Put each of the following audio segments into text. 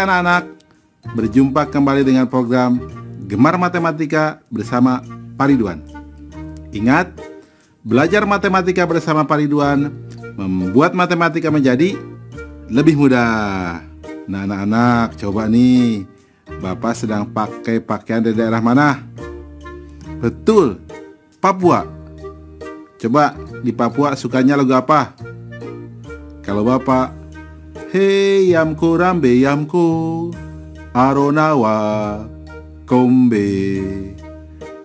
anak-anak, berjumpa kembali dengan program Gemar Matematika bersama Pak Ridwan. Ingat, belajar matematika bersama Pak Ridwan membuat matematika menjadi lebih mudah. Nah anak-anak, coba nih, Bapak sedang pakai pakaian dari daerah mana? Betul, Papua. Coba di Papua sukanya lagu apa? Kalau Bapak, Hey yamku rambe yamku Aronawa kombe.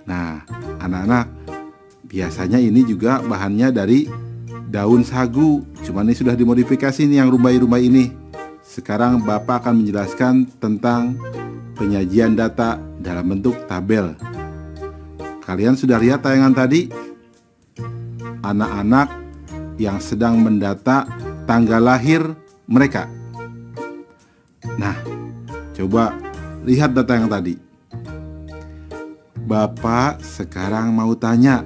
Nah anak-anak, biasanya ini juga bahannya dari daun sagu. Cuman ini sudah dimodifikasi nih yang rumbai-rumbai ini. Sekarang Bapak akan menjelaskan tentang penyajian data dalam bentuk tabel. Kalian sudah lihat tayangan tadi? Anak-anak yang sedang mendata tanggal lahir mereka. Nah, coba lihat data yang tadi. Bapak sekarang mau tanya,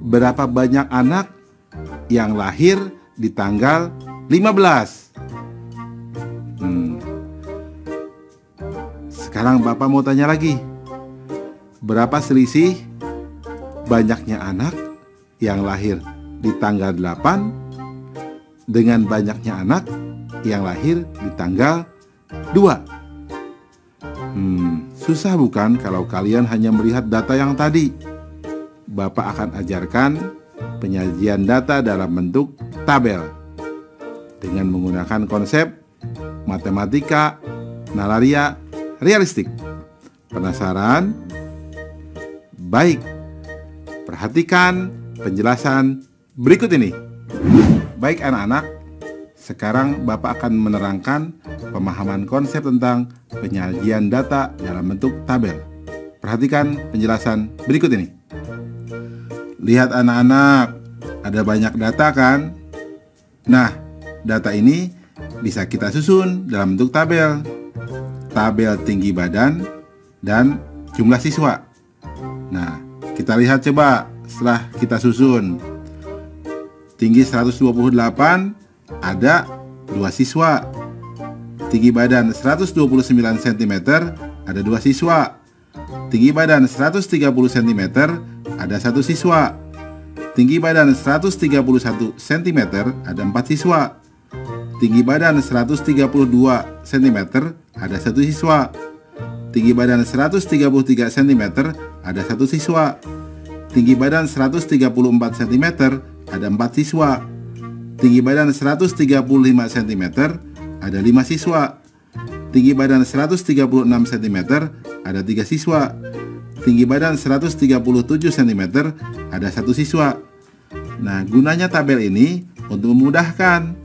berapa banyak anak yang lahir di tanggal 15? Sekarang Bapak mau tanya lagi, berapa selisih banyaknya anak yang lahir di tanggal 8 dengan banyaknya anak yang lahir di tanggal 2? Susah bukan kalau kalian hanya melihat data yang tadi? Bapak akan ajarkan penyajian data dalam bentuk tabel dengan menggunakan konsep matematika nalaria realistik. Penasaran? Baik, perhatikan penjelasan berikut ini. Baik anak-anak, sekarang Bapak akan menerangkan pemahaman konsep tentang penyajian data dalam bentuk tabel. Perhatikan penjelasan berikut ini. Lihat anak-anak, ada banyak data kan? Nah, data ini bisa kita susun dalam bentuk tabel. Tabel tinggi badan dan jumlah siswa. Nah, kita lihat coba setelah kita susun. Tinggi 128, ada 2 siswa. Tinggi badan 129 cm, ada 2 siswa. Tinggi badan 130 cm, ada 1 siswa. Tinggi badan 131 cm, ada 4 siswa. Tinggi badan 132 cm, ada 1 siswa. Tinggi badan 133 cm, ada 1 siswa. Tinggi badan 134 cm, ada 4 siswa. Tinggi badan 135 cm, ada 5 siswa. Tinggi badan 136 cm, ada 3 siswa. Tinggi badan 137 cm, ada 1 siswa. Nah, gunanya tabel ini untuk memudahkan.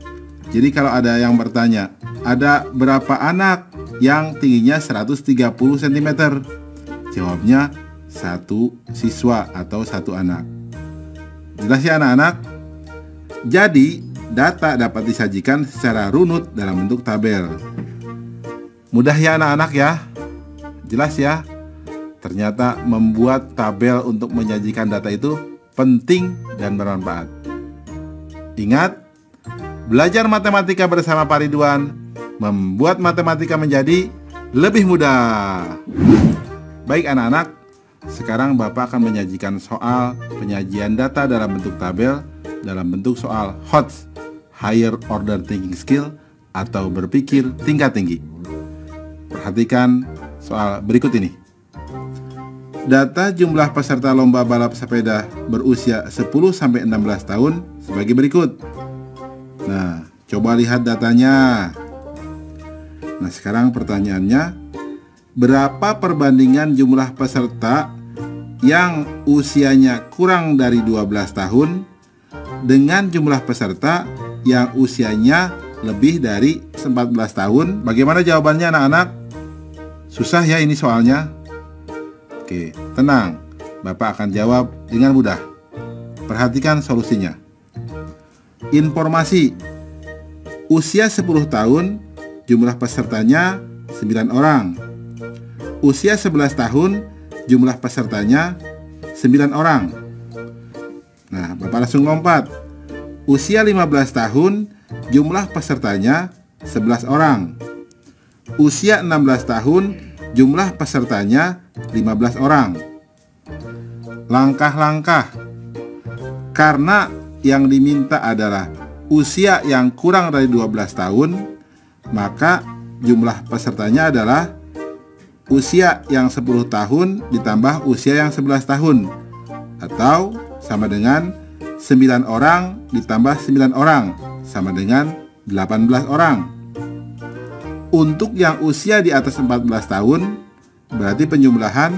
Jadi kalau ada yang bertanya, ada berapa anak yang tingginya 130 cm? Jawabnya 1 siswa atau 1 anak. Jelas ya anak-anak? Jadi, data dapat disajikan secara runut dalam bentuk tabel. Mudah ya anak-anak ya? Jelas ya? Ternyata membuat tabel untuk menyajikan data itu penting dan bermanfaat. Ingat, belajar matematika bersama Pak Ridwan membuat matematika menjadi lebih mudah. Baik anak-anak, sekarang Bapak akan menyajikan soal penyajian data dalam bentuk tabel dalam bentuk soal HOTS, Higher Order Thinking Skill, atau berpikir tingkat tinggi. Perhatikan soal berikut ini. Data jumlah peserta lomba balap sepeda berusia 10-16 tahun sebagai berikut. Nah, coba lihat datanya. Nah, sekarang pertanyaannya, berapa perbandingan jumlah peserta yang usianya kurang dari 12 tahun dengan jumlah peserta yang usianya lebih dari 14 tahun? Bagaimana jawabannya anak-anak? Susah ya ini soalnya? Oke, tenang. Bapak akan jawab dengan mudah. Perhatikan solusinya. Informasi. Usia 10 tahun, jumlah pesertanya 9 orang. Usia 11 tahun, jumlah pesertanya 9 orang. Nah, Bapak langsung lompat. Usia 15 tahun, jumlah pesertanya 11 orang. usia 16 tahun, jumlah pesertanya 15 orang. Langkah-langkah. Karena yang diminta adalah usia yang kurang dari 12 tahun, maka jumlah pesertanya adalah usia yang 10 tahun ditambah usia yang 11 tahun, atau sama dengan 9 orang ditambah 9 orang, sama dengan 18 orang. Untuk yang usia di atas 14 tahun, berarti penjumlahan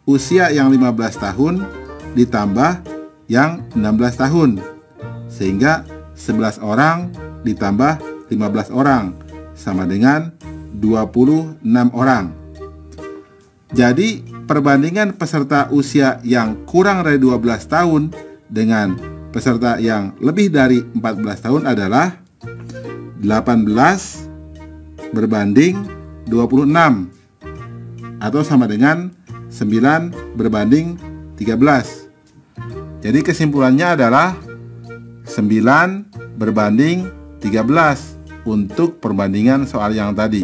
usia yang 15 tahun ditambah yang 16 tahun, sehingga 11 orang ditambah 15 orang, sama dengan 26 orang. Jadi perbandingan peserta usia yang kurang dari 12 tahun dengan peserta yang lebih dari 14 tahun adalah 18 berbanding 26, atau sama dengan 9 berbanding 13. Jadi kesimpulannya adalah 9 berbanding 13 untuk perbandingan soal yang tadi.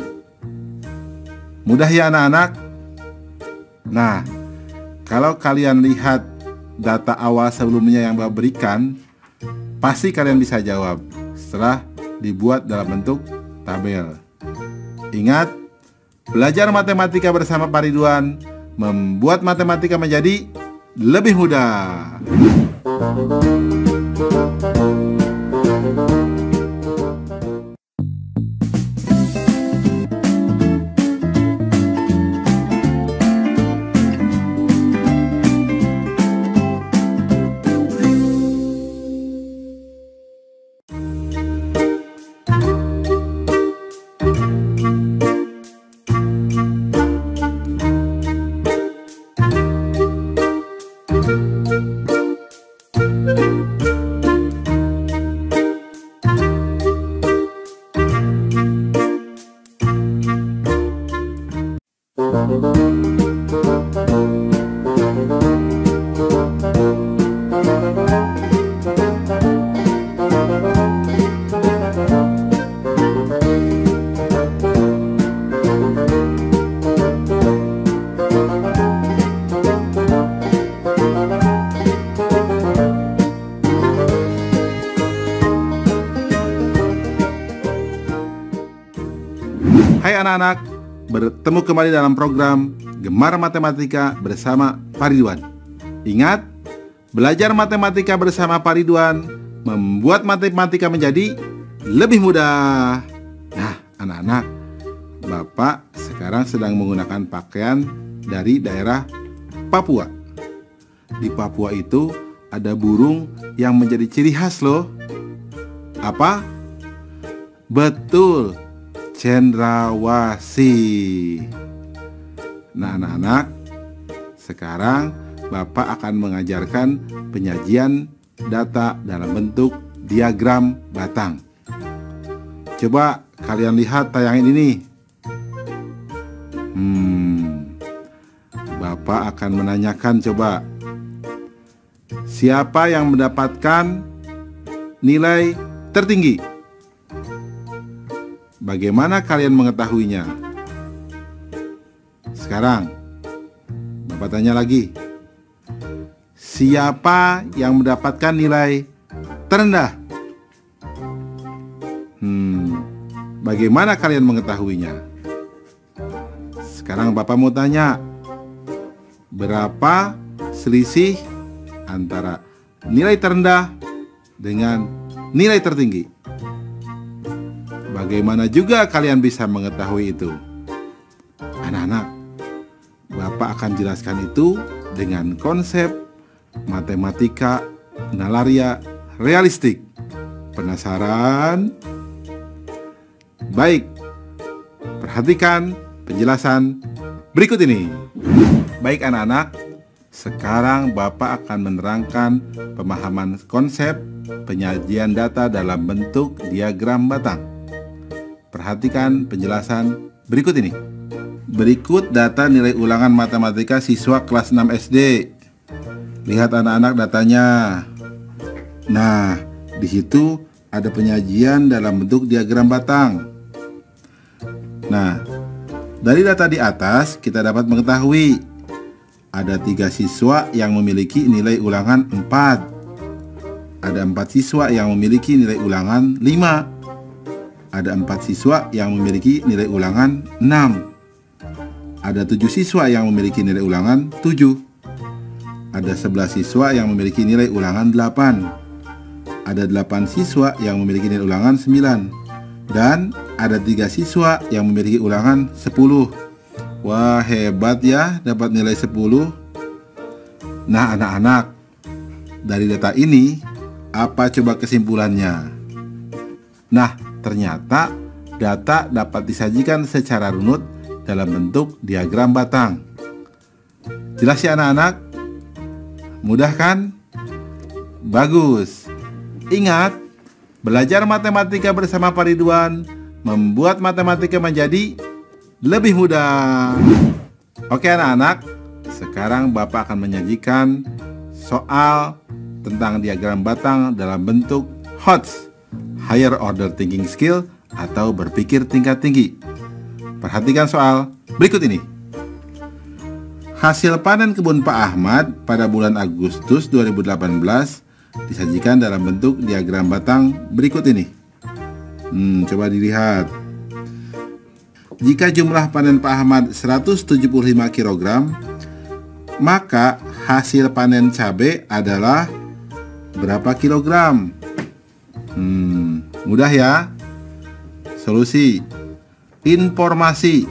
Mudah ya anak-anak? Nah, kalau kalian lihat data awal sebelumnya yang Bapak berikan, pasti kalian bisa jawab setelah dibuat dalam bentuk tabel. Ingat, belajar matematika bersama Pak Ridwan membuat matematika menjadi lebih mudah. Hai anak-anak, bertemu kembali dalam program Gemar Matematika bersama Pak Ridwan. Ingat, belajar matematika bersama Pak Ridwan membuat matematika menjadi lebih mudah. Nah, anak-anak, Bapak sekarang sedang menggunakan pakaian dari daerah Papua. Di Papua itu ada burung yang menjadi ciri khas loh. Apa? Betul, cendrawasih. Nah anak-anak, sekarang Bapak akan mengajarkan penyajian data dalam bentuk diagram batang. Coba kalian lihat tayangan ini. Bapak akan menanyakan, coba, siapa yang mendapatkan nilai tertinggi? Bagaimana kalian mengetahuinya? Sekarang Bapak tanya lagi, siapa yang mendapatkan nilai terendah? Bagaimana kalian mengetahuinya? Sekarang Bapak mau tanya, berapa selisih antara nilai terendah dengan nilai tertinggi? Bagaimana juga kalian bisa mengetahui itu? Anak-anak, Bapak akan jelaskan itu dengan konsep matematika nalaria realistik. Penasaran? Baik, perhatikan penjelasan berikut ini. Baik anak-anak, sekarang Bapak akan menerangkan pemahaman konsep penyajian data dalam bentuk diagram batang. Perhatikan penjelasan berikut ini. Berikut data nilai ulangan matematika siswa kelas 6 SD. Lihat anak-anak datanya. Nah, di situ ada penyajian dalam bentuk diagram batang. Nah, Dari data di atas, kita dapat mengetahui ada 3 siswa yang memiliki nilai ulangan 4. Ada 4 siswa yang memiliki nilai ulangan 5. Ada 4 siswa yang memiliki nilai ulangan 6. Ada 7 siswa yang memiliki nilai ulangan 7. Ada 11 siswa yang memiliki nilai ulangan 8. Ada 8 siswa yang memiliki nilai ulangan 9. Dan ada 3 siswa yang memiliki ulangan 10. Wah, hebat ya dapat nilai 10. Nah, anak-anak, dari data ini apa coba kesimpulannya? Nah, ternyata data dapat disajikan secara runut dalam bentuk diagram batang. Jelas ya anak-anak? Mudah kan? Bagus. Ingat, belajar matematika bersama Pak Ridwan membuat matematika menjadi lebih mudah. Oke anak-anak, sekarang Bapak akan menyajikan soal tentang diagram batang dalam bentuk HOTS, Higher Order Thinking Skill atau berpikir tingkat tinggi. Perhatikan soal berikut ini. Hasil panen kebun Pak Ahmad pada bulan Agustus 2018 disajikan dalam bentuk diagram batang berikut ini. Coba dilihat. Jika jumlah panen Pak Ahmad 175 kg, maka hasil panen cabai adalah berapa kilogram? Mudah ya. Solusi. Informasi.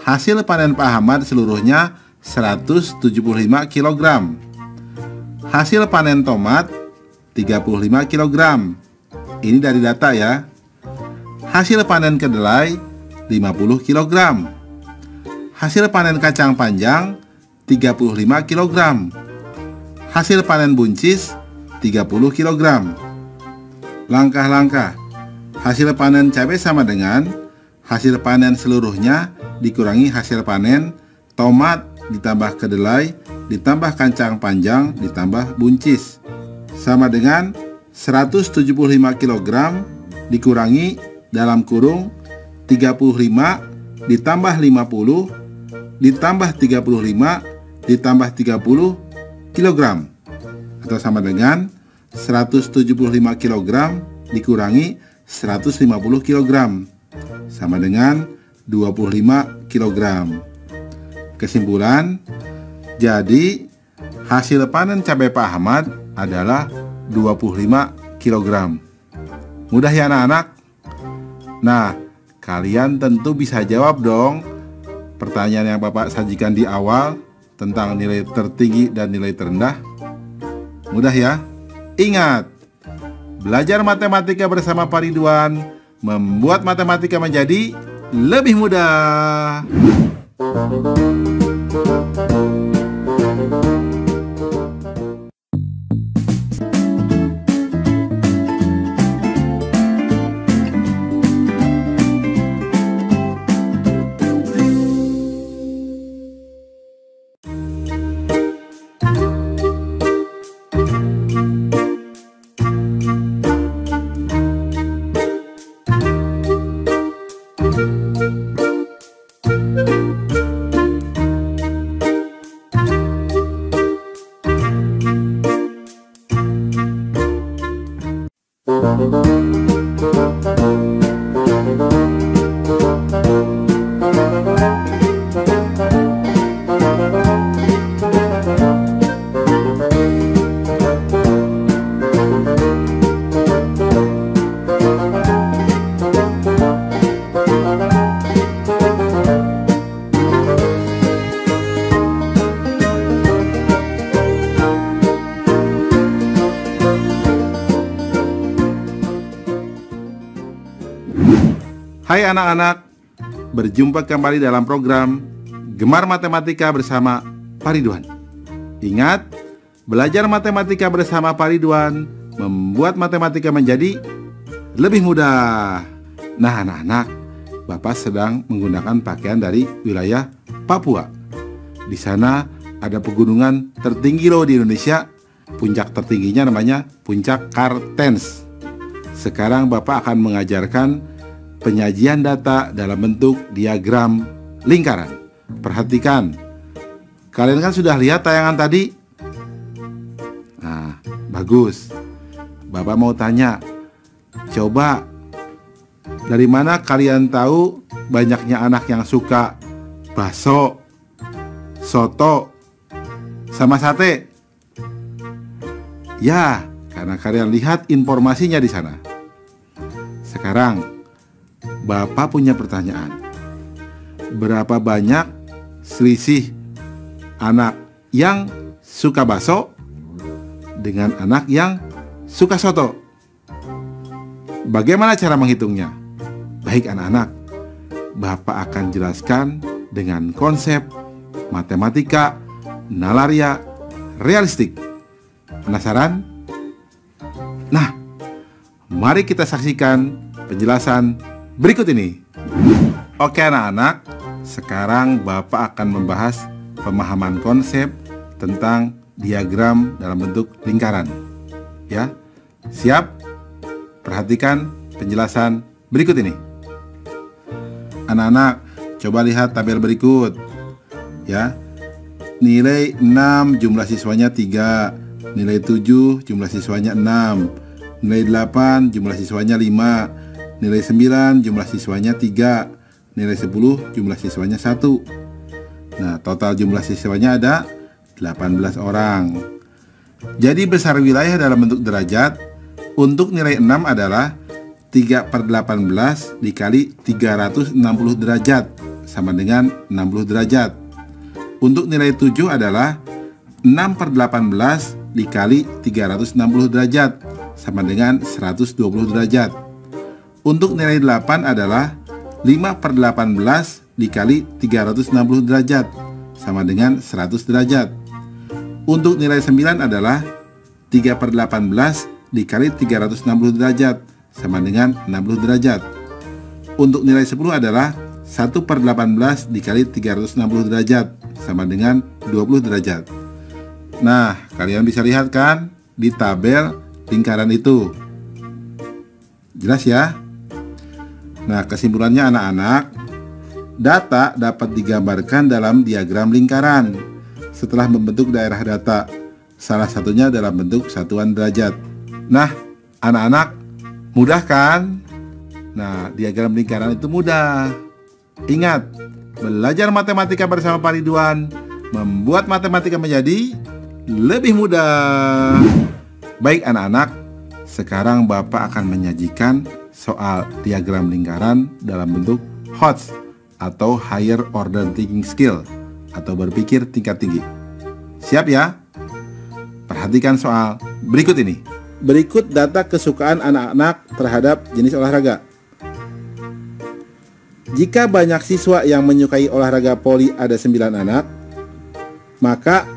Hasil panen Pak Ahmad seluruhnya 175 kg. Hasil panen tomat 35 kg. Ini dari data ya. Hasil panen kedelai 50 kg. Hasil panen kacang panjang 35 kg. Hasil panen buncis 30 kg. Langkah-langkah. Hasil panen cabai sama dengan hasil panen seluruhnya dikurangi hasil panen tomat ditambah kedelai ditambah kacang panjang ditambah buncis, sama dengan 175 kg dikurangi dalam kurung 35 ditambah 50 ditambah 35 ditambah 30 kg, atau sama dengan 175 kg dikurangi 150 kg, sama dengan 25 kg. Kesimpulan, jadi hasil panen cabai Pak Ahmad adalah 25 kg. Mudah ya anak-anak? Nah, kalian tentu bisa jawab dong pertanyaan yang Bapak sajikan di awal tentang nilai tertinggi dan nilai terendah. Mudah ya? Ingat, belajar matematika bersama Pak Ridwan membuat matematika menjadi lebih mudah. Hai anak-anak, berjumpa kembali dalam program Gemar Matematika bersama Pak Ridwan. Ingat, belajar matematika bersama Pak Ridwan membuat matematika menjadi lebih mudah. Nah anak-anak, Bapak sedang menggunakan pakaian dari wilayah Papua. Di sana ada pegunungan tertinggi loh di Indonesia. Puncak tertingginya namanya Puncak Kartens. Sekarang Bapak akan mengajarkan penyajian data dalam bentuk diagram lingkaran. Perhatikan, kalian kan sudah lihat tayangan tadi? Nah, bagus. Bapak mau tanya, coba dari mana kalian tahu banyaknya anak yang suka bakso, soto, sama sate? Ya, karena kalian lihat informasinya di sana. Sekarang, Bapak punya pertanyaan. Berapa banyak selisih anak yang suka bakso dengan anak yang suka soto? Bagaimana cara menghitungnya? Baik anak-anak, Bapak akan jelaskan dengan konsep matematika nalaria realistik. Penasaran? Nah, mari kita saksikan penjelasan berikut ini. Oke anak-anak, sekarang Bapak akan membahas pemahaman konsep tentang diagram dalam bentuk lingkaran. Ya, siap? Perhatikan penjelasan berikut ini. Anak-anak, coba lihat tabel berikut. Ya, nilai 6 jumlah siswanya 3, nilai 7 jumlah siswanya 6, nilai 8 jumlah siswanya 5, nilai 9 jumlah siswanya 3, nilai 10 jumlah siswanya 1. Nah, total jumlah siswanya ada 18 orang. Jadi besar wilayah dalam bentuk derajat untuk nilai 6 adalah 3/18 dikali 360 derajat sama dengan 60 derajat. Untuk nilai 7 adalah 6/18 dikali 360 derajat sama dengan 120 derajat. Untuk nilai 8 adalah 5/18 dikali 360 derajat sama dengan 100 derajat. Untuk nilai 9 adalah 3/18 dikali 360 derajat sama dengan 60 derajat. Untuk nilai 10 adalah 1/18 dikali 360 derajat sama dengan 20 derajat. Nah, kalian bisa lihat kan di tabel lingkaran itu. Jelas ya? Nah, kesimpulannya anak-anak, data dapat digambarkan dalam diagram lingkaran setelah membentuk daerah data, salah satunya dalam bentuk satuan derajat. Nah, anak-anak, mudah kan? Nah, diagram lingkaran itu mudah. Ingat, belajar matematika bersama Pak Ridwan membuat matematika menjadi lebih mudah. Baik anak-anak, sekarang Bapak akan menyajikan soal diagram lingkaran dalam bentuk HOTS atau Higher Order Thinking Skill atau berpikir tingkat tinggi. Siap ya? Perhatikan soal berikut ini. Berikut data kesukaan anak-anak terhadap jenis olahraga. Jika banyak siswa yang menyukai olahraga voli ada 9 anak, maka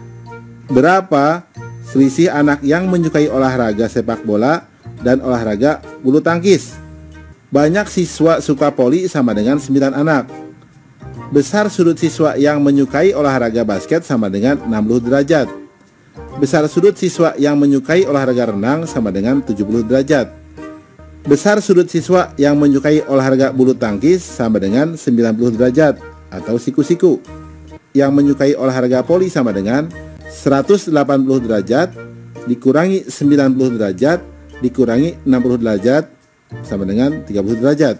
berapa selisih anak yang menyukai olahraga sepak bola dan olahraga bulu tangkis? Banyak siswa suka voli sama dengan 9 anak. Besar sudut siswa yang menyukai olahraga basket sama dengan 60 derajat. Besar sudut siswa yang menyukai olahraga renang sama dengan 70 derajat. Besar sudut siswa yang menyukai olahraga bulu tangkis sama dengan 90 derajat atau siku-siku. Yang menyukai olahraga voli sama dengan 180 derajat dikurangi 90 derajat dikurangi 60 derajat sama dengan 30 derajat.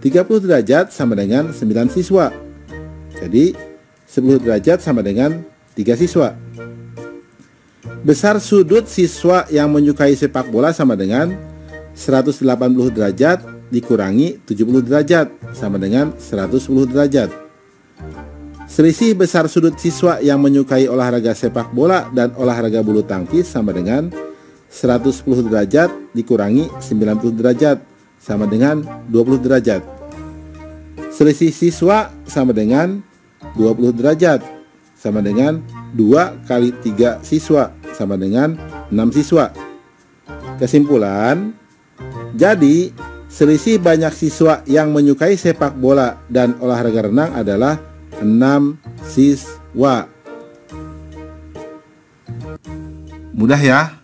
30 derajat sama dengan 9 siswa. Jadi 10 derajat sama dengan 3 siswa. Besar sudut siswa yang menyukai sepak bola sama dengan 180 derajat dikurangi 70 derajat sama dengan 110 derajat. Selisih besar sudut siswa yang menyukai olahraga sepak bola dan olahraga bulu tangkis sama dengan 110 derajat dikurangi 90 derajat sama dengan 20 derajat. Selisih siswa sama dengan 20 derajat sama dengan 2 kali 3 siswa sama dengan 6 siswa. Kesimpulan, jadi selisih banyak siswa yang menyukai sepak bola dan olahraga renang adalah 6 siswa. Mudah ya?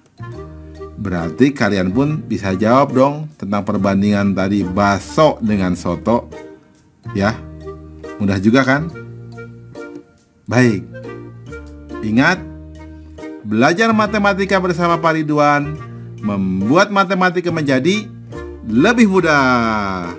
Berarti kalian pun bisa jawab dong tentang perbandingan tadi bakso dengan soto. Ya. Mudah juga kan? Baik. Ingat, belajar matematika bersama Pak Ridwan membuat matematika menjadi lebih mudah.